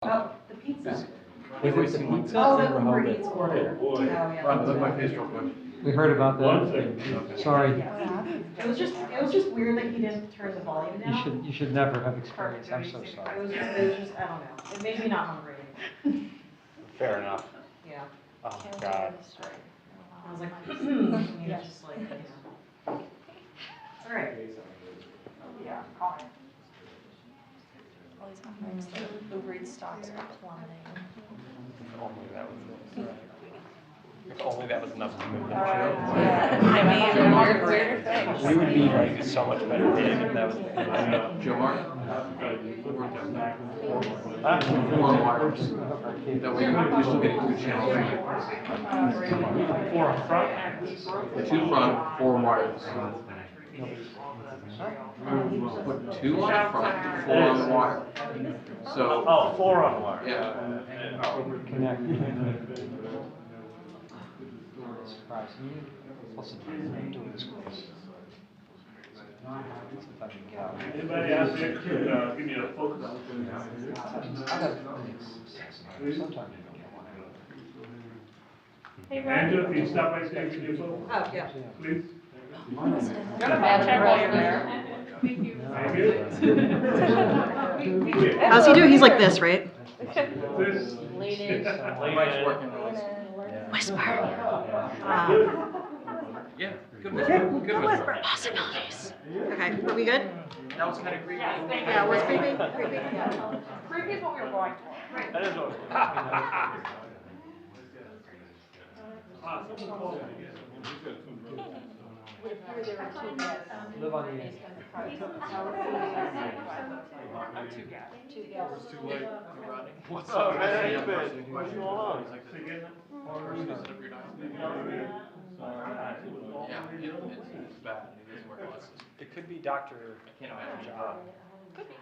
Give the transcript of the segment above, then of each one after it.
Oh, the pizza. Was it the pizza? Oh, the or how Uber the- Eats order. Oh, boy. Oh, yeah. Ron, look my face real quick. We heard about One that. second. Sorry. It was just weird that he didn't turn the volume down. You should never have experienced. I'm so It sorry. was just, I don't know. It made me not hungry. Fair enough. Yeah. Oh, God. I was like, and he was just like, you know. All right. Yeah, call it. All these companies, the Uber Eats stocks are plummeting. If only that was it. If only that was enough to move the show. Yeah, I mean, weirder things. We would be like so much better paid if that was the case. Joe Mark? Four wires. That way you're still getting two channels. Four up front. Two front, four wires. Put two on the front, four on the wire. So. Oh, four on wire. Yeah. Connect. Surprising. Plus, I'm doing this close. Anybody out there could give me a focus? Sometimes you don't get one. Hey, Angela, can you stop right there and give me a focus, Oh, yeah. please? Check while you're there. Thank you. How's he doing? He's like this, right? This. Mike's working. Yeah, good whisper. Possibilities. Okay, are we good? That was kind of creepy. Yeah, was creepy? Creepy? Creepy is what we were going for. That is what. Live on the edge. What's up, man? How you been? What's going on? Yeah, it's bad. It doesn't work less. It could be Dr. John, Could be.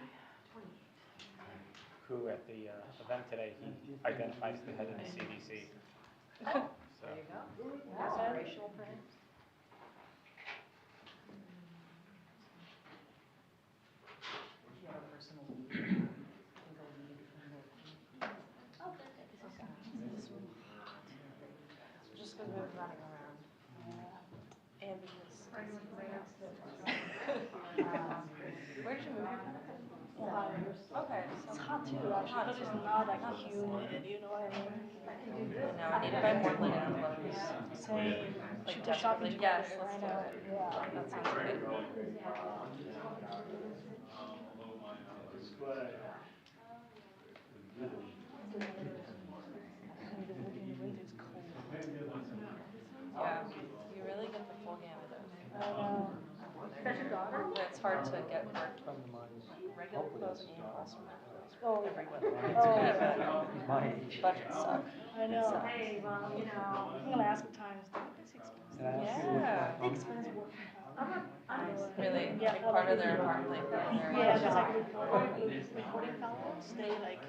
who at the event today, he identifies the head of the CDC. Oh, So. there you go. Aspirational perhaps. Just because we were running around. And because. Where did you move? Okay. It's hot too, actually, but it's not like humid, you know what I mean? No, I need to buy more linen clothes. Same. Like desperately, yes, let's do it. Yeah. That sounds good. Yeah, you really get the full gamut of. That's your daughter? It's hard to get work. Regular clothes and classroom clothes everywhere. It's kind of a My age. budget suck. I know. So- Hey, well, you know, I'm gonna ask at times, don't this expensive? Did I ask you what Yeah. the- Expensive work from home. Really, Yeah, like part of their apartment, like their. Yeah, just like recording fellows, they like,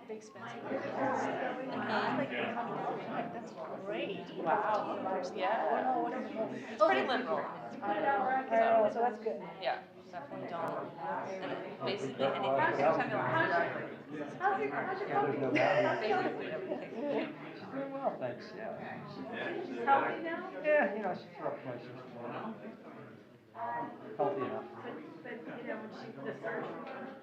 they expensive. Like $800, like, that's great. Wow. Yeah. What is it? It's pretty liberal. I know, so that's good. Yeah, definitely don't. And it basically anything, anytime you want to. How's your puppy? Basically everything. She's doing well, thanks, yeah. She's healthy now? Yeah, you know, she's rough places. Healthy enough. But, you know, when she, the surgery,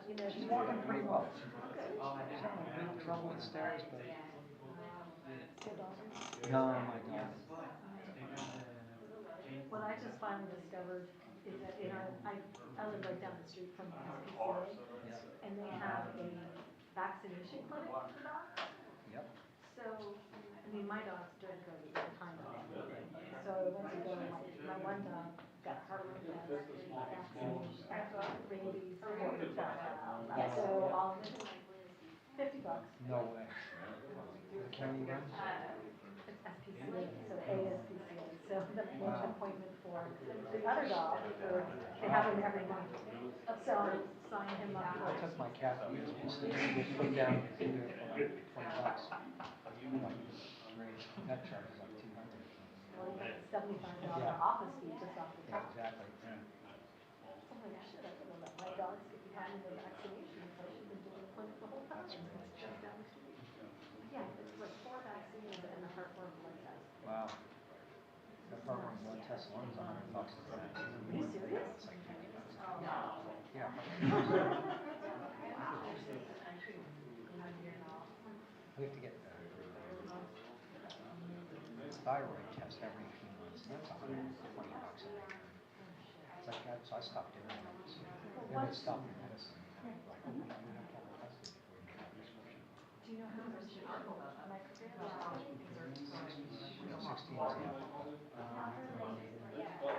you know, She's walking pretty well. She's having a little trouble with stairs, but. No, my God. What I just finally discovered is that in our, I live right down the street from the SPCA, and they have a vaccination clinic for dogs. Yep. So, I mean, my dogs don't go to the time of it. So I went to go, my one dog got heartworm vaccination, rabies, so all of it. dogs. No way. Can you run? It's SPCA, so ASPCA, so the make an appointment for the other dog, or they have him every month. So sign him up I for. took my cat, just put down, do it for like $20. That charge is like 200. Well, you got $75 Yeah. office fee just off the Yeah, top. exactly. So I'm like, shit, I could have let my dogs get behind their vaccinations, I should have been doing the clinic the whole time. That's really Just cheap. down the street. Yeah, it's like 4 vaccines and a heartworm blood test. Wow. That program blood test alone is $100 a day. Are you serious? It's like 50 bucks. Yeah. We have to get the thyroid test every few months, and that's $120 a day. It's like that, so I stopped doing that. Then they stopped the medicine. Like, oh, you have to have a test before you get a prescription. Do you know how much your microgram? 16,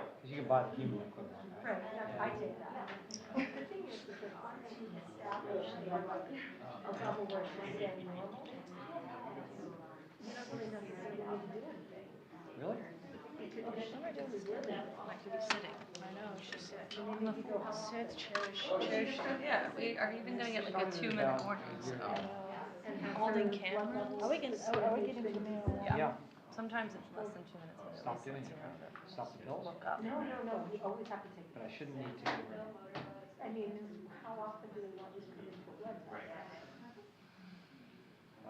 because you can buy the human equivalent. Right, I take that. The thing is that once you establish a level where it's staying normal, you don't really necessarily need to do anything. Really? Like to be sitting. I know, she's sick. On the floor. Sit, cherish. Yeah, we are even gonna get like a 2-minute warning, so. And have Holding certain cameras? blood levels. Are we getting to the mail? Yeah. Sometimes it's less than 2 minutes. But Stop at doing least it. it's around it. Stop the pills. Look up. No, you always have to take But I it. shouldn't need to get rid of it. I mean, how often do they want you to come in for blood tests?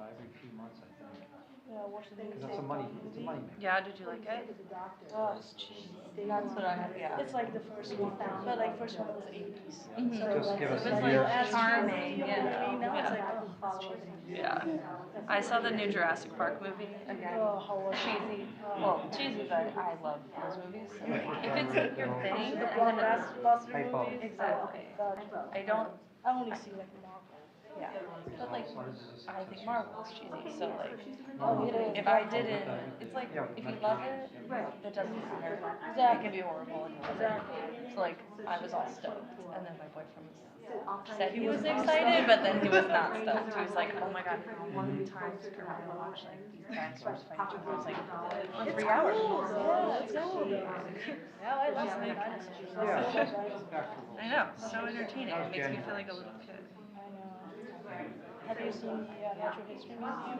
Every few months, I think. Yeah, watch the Because news. it's a money maker. Yeah, did you like Say it? to the doctor. Oh, it's cheap. That's what I had, yeah. It's like the first one, but like first one was 80s. Mhm. So Just like, give us It a was year. like charming, you know what I mean? Now it's yeah. like, oh, that's cheesy. Yeah. I saw the new Jurassic Park movie again. Oh, how was it? Cheesy. Well, cheesy, but I love those movies. So like, if it's like your thing, The and then blockbuster Hypo. movies. Exactly. God, I don't, I only see like Marvel. yeah. But like, I think Marvel is cheesy. So like, Oh, it is. if I didn't, it's like, if you love it, it doesn't matter. It can be horrible. And so like, I was all stoked, and then my boyfriend said he was excited, but then he was not stoked. He was like, oh my god, how many times are we gonna watch like these dinosaurs fight each other? I was like, for 3 hours. Yeah, it's cool. Yeah, I love dinosaurs. Yeah. I know, so entertaining. It makes me feel like a little kid. I know. Have you seen the Natural History Museum?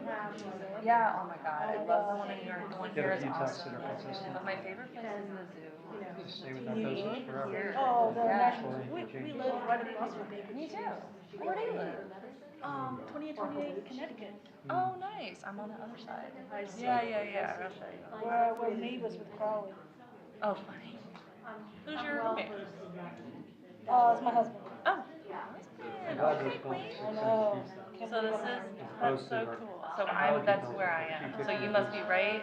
Yeah, oh my god, I love the one in New York. The one Get here a is few texts awesome. that are consistent. But my favorite place is the zoo. Just stay with that business forever. Oh, the Yeah. National, we live right across from Baker. Me too. Where do you live? 2828 Connecticut. Oh, nice. I'm on the other side. I see. Yeah. I'll show you. We're neighbors with Crowley. Oh, funny. Who's your roommate? It's my husband. Oh, husband. glad Okay, those folks queen. I know. So this is, that's so cool. So that's where I am. So you must be right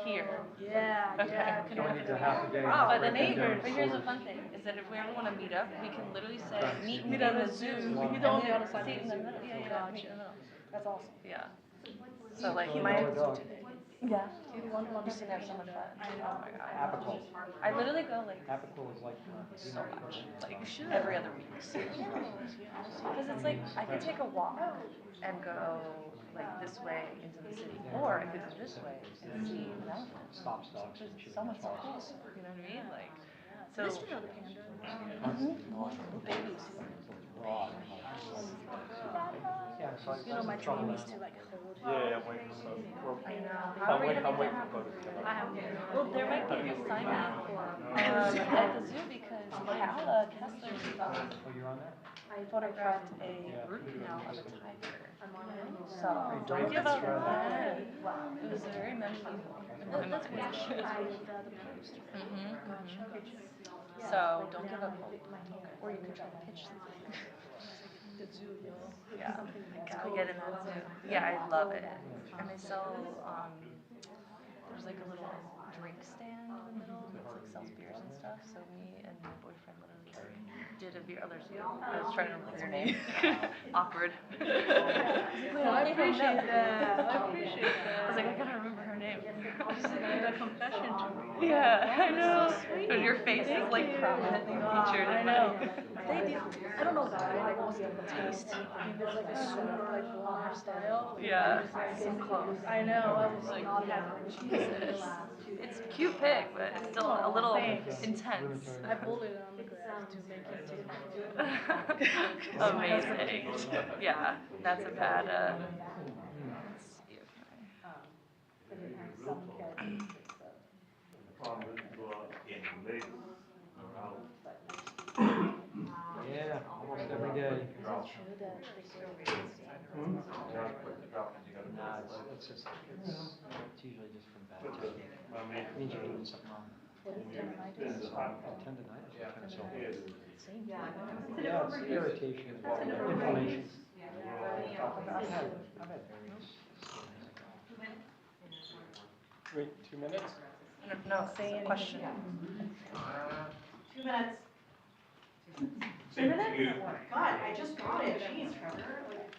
here. Yeah, Okay. yeah. Don't need to have a day. But the neighbor, but here's the fun thing, is that if we ever want to meet up, we can literally say, meet me in the zoo. You don't on the other side. See in the middle, yeah, meet in the middle. That's awesome. Yeah. So like, he Oh, might, dog. yeah, he's gonna have so much fun. Oh my god. Apical. I literally go like, Apical is like, so much, like every other week. Because it's like, I could take a walk and go like this way into the city, or I could go this way and see an elephant. stops dogs Which from is chewing so much the more fur. closer, you know what I mean? Like, so. Babies. Raw. Yeah, so You know, my dream is to like hold. Yeah, I'm waiting for I know. How are we gonna make that happen? I have. Well, there might be a sign up at the zoo because Paola Kessler Oh, you're on there? photographed a root canal of a tiger. So don't give up on that. It was very memorable. That's what she was with the post. So don't give up hope. Or you could try to pitch something. The zoo, you know. Yeah, gotta get in that zoo. Yeah, I love it. And they sell, there's like a little drink stand in the middle that like sells beers and stuff. So me and my boyfriend literally did a beer. Oh, there's you. I was trying to remember your name. Awkward. I appreciate that. I appreciate I was that. like, I gotta remember her name. Made a confession to me. Yeah, I know. But your face is like prominently featured I in know. my. They do. I don't know why. Like, what's the taste? I mean, there's like a super like blonde hairstyle. Yeah. So close. I know, I was like not happy. Jesus. It's a cute pic, but it's still a little Thanks. intense. I bullied on the grass to make it too. Amazing. Yeah, that's a bad, let's see, okay. But it has some characteristics of. The problem is you go out in Vegas or out. Yeah, almost every day. True that Nah, it's just, it's usually just from bad But technique. I mean, It means you're doing something wrong. what is Then tendonitis? the hot Tendonitis, yeah, kind of so. Same. Yeah, it's irritation, inflammation. I've had various. Wait, 2 minutes? No, say a question. 2 minutes. 2 minutes? God, I just got it, jeez, Trevor, like,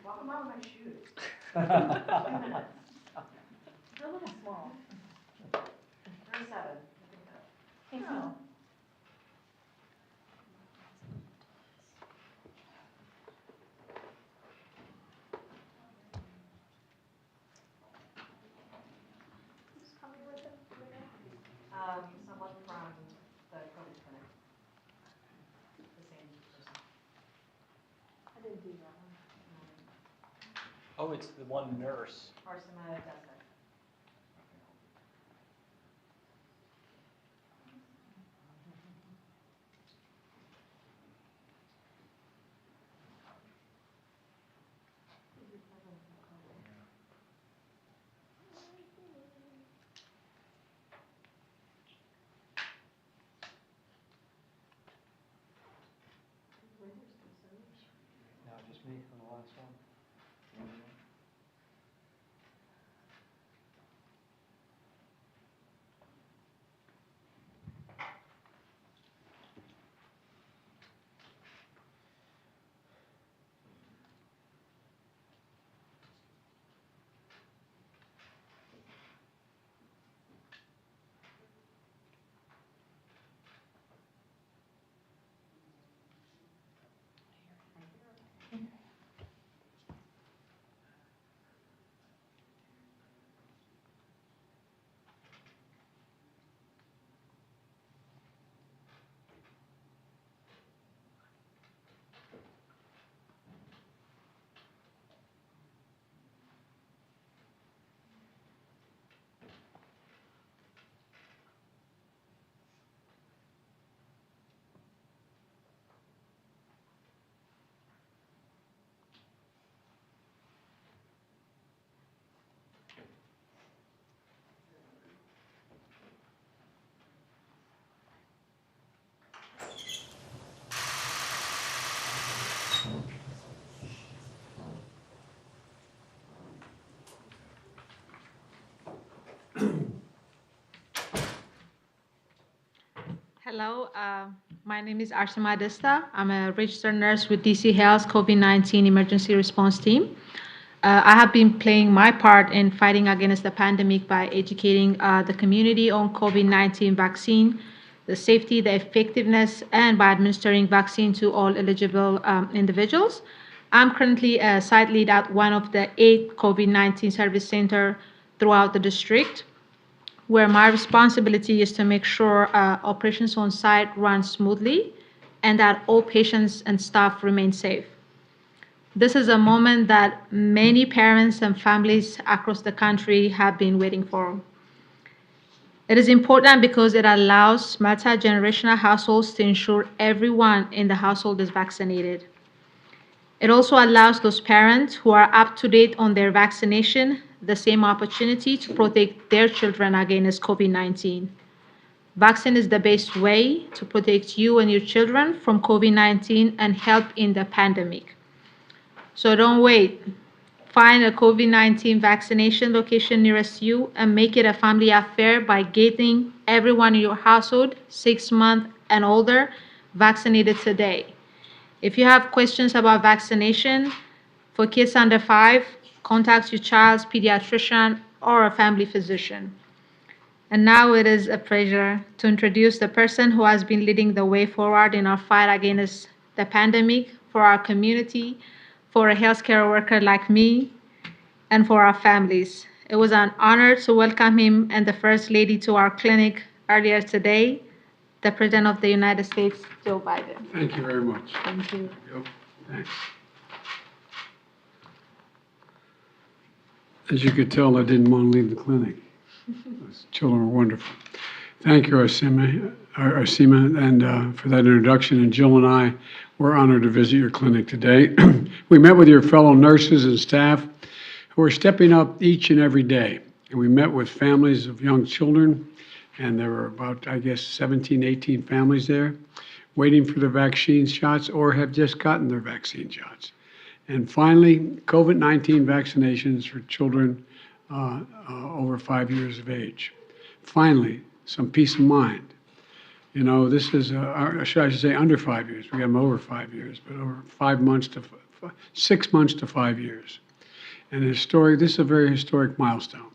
walk them out of my shoes. 2 minutes. They're a little small. 37. Oh. Who's coming with them? Do we know? Someone from the COVID clinic. The same person. I didn't do that one. Oh, it's the one nurse. Arsena Dessa. No, just me on the last one. Hello, my name is Arsema Desta. I'm a registered nurse with DC Health's COVID-19 emergency response team. I have been playing my part in fighting against the pandemic by educating the community on COVID-19 vaccine, the safety, the effectiveness, and by administering vaccine to all eligible individuals. I'm currently a site lead at one of the 8 COVID-19 service centers throughout the district, where my responsibility is to make sure operations on site run smoothly and that all patients and staff remain safe. This is a moment that many parents and families across the country have been waiting for. It is important because it allows multi-generational households to ensure everyone in the household is vaccinated. It also allows those parents who are up to date on their vaccination the same opportunity to protect their children against COVID-19. Vaccine is the best way to protect you and your children from COVID-19 and help in the pandemic. So don't wait. Find a COVID-19 vaccination location nearest you and make it a family affair by getting everyone in your household 6 months and older vaccinated today. If you have questions about vaccination for kids under 5, contact your child's pediatrician or a family physician. And now it is a pleasure to introduce the person who has been leading the way forward in our fight against the pandemic for our community, for a healthcare worker like me and for our families. It was an honor to welcome him and the First Lady to our clinic earlier today, the President of the United States, Joe Biden. Thank you very much. Thank you. Yep, thanks. As you could tell, I didn't want to leave the clinic. Those children were wonderful. Thank you, Arsima, and for that introduction. And Jill and I were honored to visit your clinic today. We met with your fellow nurses and staff who are stepping up each and every day. And we met with families of young children, and there were about, I guess, 17, 18 families there waiting for their vaccine shots or have just gotten their vaccine shots. And finally, COVID-19 vaccinations for children over 5 years of age. Finally, some peace of mind. You know, this is, I should say under 5 years. We have them over 5 years, but over 5 months to 6 months to 5 years. And this is a very historic milestone.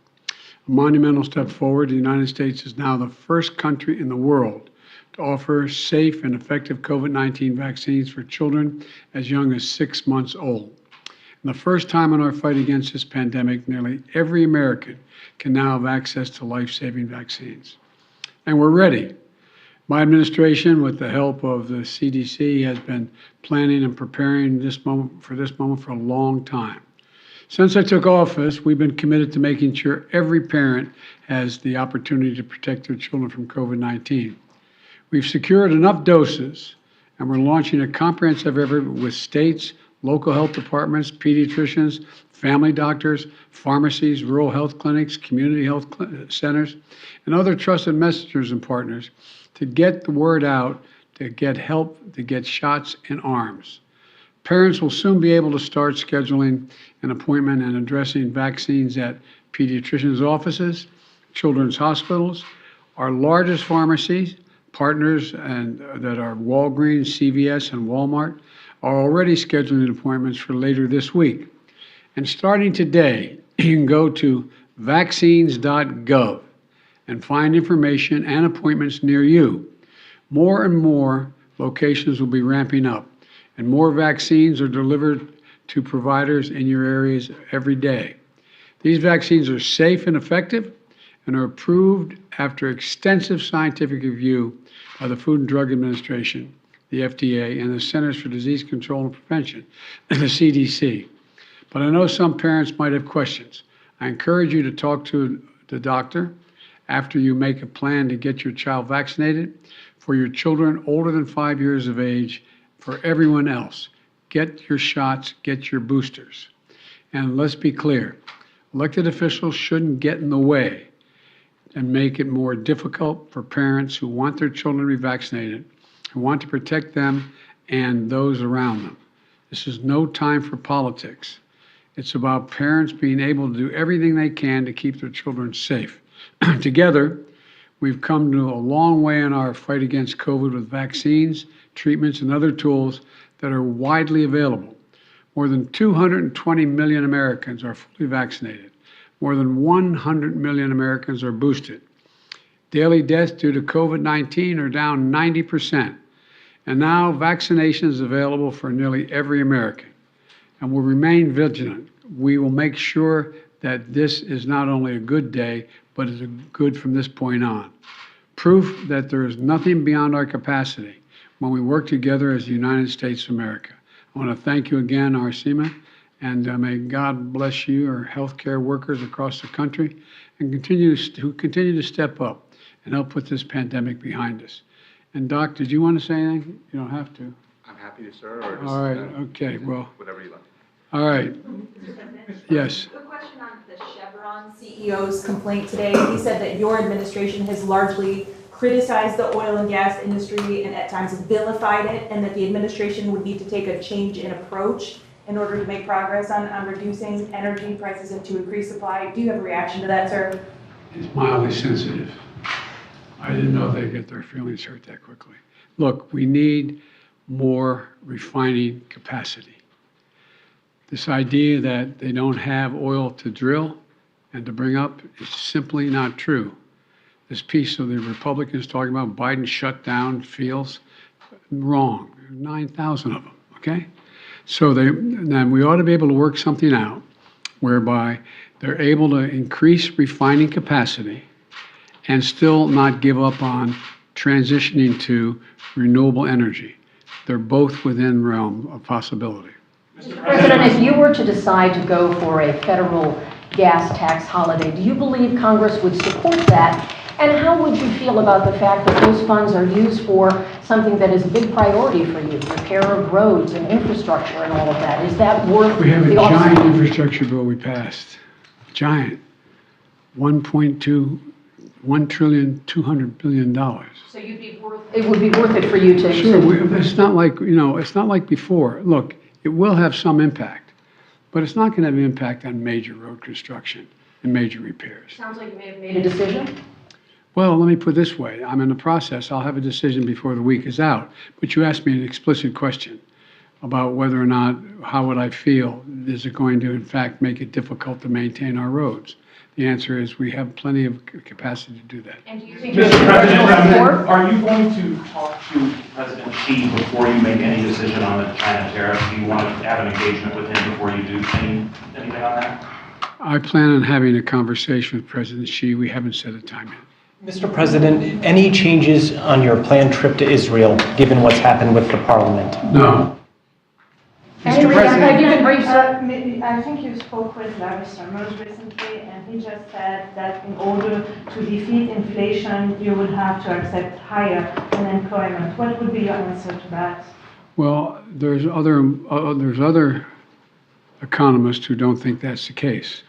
A monumental step forward. The United States is now the first country in the world to offer safe and effective COVID-19 vaccines for children as young as 6 months old. And the first time in our fight against this pandemic, nearly every American can now have access to life-saving vaccines. And we're ready. My administration, with the help of the CDC, has been planning and preparing this moment for a long time. Since I took office, we've been committed to making sure every parent has the opportunity to protect their children from COVID-19. We've secured enough doses, and we're launching a comprehensive effort with states, local health departments, pediatricians, family doctors, pharmacies, rural health clinics, community health centers, and other trusted messengers and partners to get the word out, to get help, to get shots in arms. Parents will soon be able to start scheduling an appointment and addressing vaccines at pediatricians' offices, children's hospitals, our largest pharmacies, partners and that are Walgreens, CVS, and Walmart, are already scheduling appointments for later this week. And starting today, you can go to vaccines.gov and find information and appointments near you. More and more locations will be ramping up, and more vaccines are delivered to providers in your areas every day. These vaccines are safe and effective and are approved after extensive scientific review by the Food and Drug Administration, the FDA, and the Centers for Disease Control and Prevention, the CDC. But I know some parents might have questions. I encourage you to talk to the doctor after you make a plan to get your child vaccinated. For your children older than 5 years of age, for everyone else, get your shots, get your boosters. And let's be clear, elected officials shouldn't get in the way and make it more difficult for parents who want their children to be vaccinated, who want to protect them and those around them. This is no time for politics. It's about parents being able to do everything they can to keep their children safe. Together, we've come to a long way in our fight against COVID with vaccines, treatments, and other tools that are widely available. More than 220 million Americans are fully vaccinated. More than 100 million Americans are boosted. Daily deaths due to COVID-19 are down 90%. And now vaccination is available for nearly every American. And we'll remain vigilant. We will make sure that this is not only a good day, but is good from this point on. Proof that there is nothing beyond our capacity when we work together as the United States of America. I want to thank you again, Arsima, and may God bless you, our healthcare workers across the country, and continue to step up and help put this pandemic behind us. And Doc, did you want to say anything? You don't have to. I'm happy to, sir, or just. All right, okay, well. Whatever you like. All right. Yes. Quick question on the Chevron CEO's complaint today. He said that your administration has largely criticized the oil and gas industry and at times vilified it, and that the administration would need to take a change in approach in order to make progress on reducing energy prices and to increase supply. Do you have a reaction to that, sir? It's mildly sensitive. I didn't know they'd get their feelings hurt that quickly. Look, we need more refining capacity. This idea that they don't have oil to drill and to bring up is simply not true. This piece of the Republicans talking about Biden shut down fields, wrong. 9,000 of them, okay? So then we ought to be able to work something out whereby they're able to increase refining capacity and still not give up on transitioning to renewable energy. They're both within realm of possibility. President, if you were to decide to go for a federal gas tax holiday, do you believe Congress would support that? And how would you feel about the fact that those funds are used for something that is a big priority for you, repair of roads and infrastructure and all of that? Is that worth We have a the giant offset? infrastructure bill we passed, giant, $1.2 trillion. So it would be worth it for you to... Sure, it's not like, it's not like before. Look, it will have some impact, but it's not going to have an impact on major road construction and major repairs. Sounds like you may have made a decision. Well, let me put it this way. I'm in the process. I'll have a decision before the week is out. But you asked me an explicit question about whether or not, how would I feel? Is it going to, in fact, make it difficult to maintain our roads? The answer is we have plenty of capacity to do that. And do you think Mr. President, are you going to talk to President Xi before you make any decision on the China tariff? Do you want to have an engagement with him before you do anything on that? I plan on having a conversation with President Xi. We haven't set a time yet. Mr. President, any changes on your planned trip to Israel, given what's happened with the parliament? No. Mr. President, I think you spoke with Larry Summers recently, and he just said that in order to defeat inflation, you would have to accept higher unemployment. What would be your answer to that? Well, there's other economists who don't think that's the case,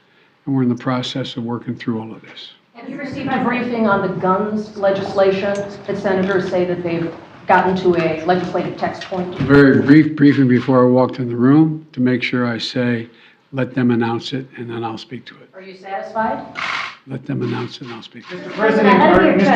and we're in the process of working through all of this. have you received a briefing on the guns legislation that senators say that they've gotten to a legislative text point? A very brief briefing before I walked in the room to make sure I say, let them announce it, and then I'll speak to it. Are you satisfied? Let them announce it, and I'll speak to it. Mr.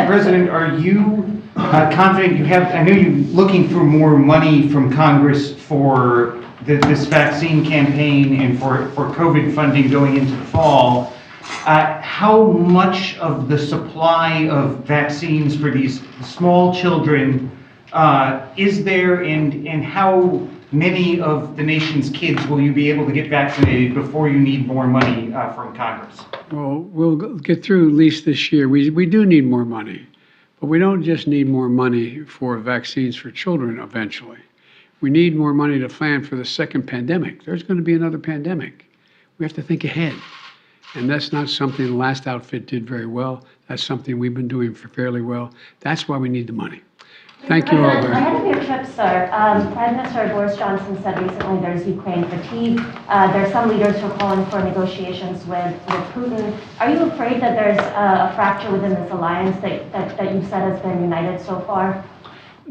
President, are you confident you have, I know you're looking for more money from Congress for this vaccine campaign and for COVID funding going into the fall. How much of the supply of vaccines for these small children is there, and how many of the nation's kids will you be able to get vaccinated before you need more money from Congress? Well, we'll get through at least this year. We do need more money, but we don't just need more money for vaccines for children eventually. We need more money to plan for the second pandemic. There's going to be another pandemic. We have to think ahead. And that's not something the last outfit did very well. That's something we've been doing fairly well. That's why we need the money. Thank you all very much. Ahead of your trip, sir, Prime Minister Boris Johnson said recently there's Ukraine fatigue. There's some leaders who are calling for negotiations with Putin. Are you afraid that there's a fracture within this alliance that you've said has been united so far?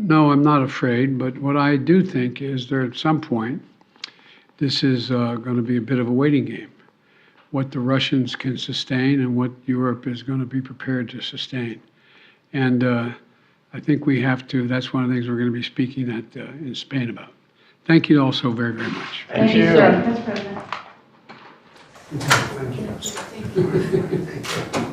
No, I'm not afraid, but what I do think is that at some point, this is going to be a bit of a waiting game. What the Russians can sustain and what Europe is going to be prepared to sustain. And I think we have to, that's one of the things we're going to be speaking at in Spain about. Thank you all so very, very much. Thank you, sir. Thank you.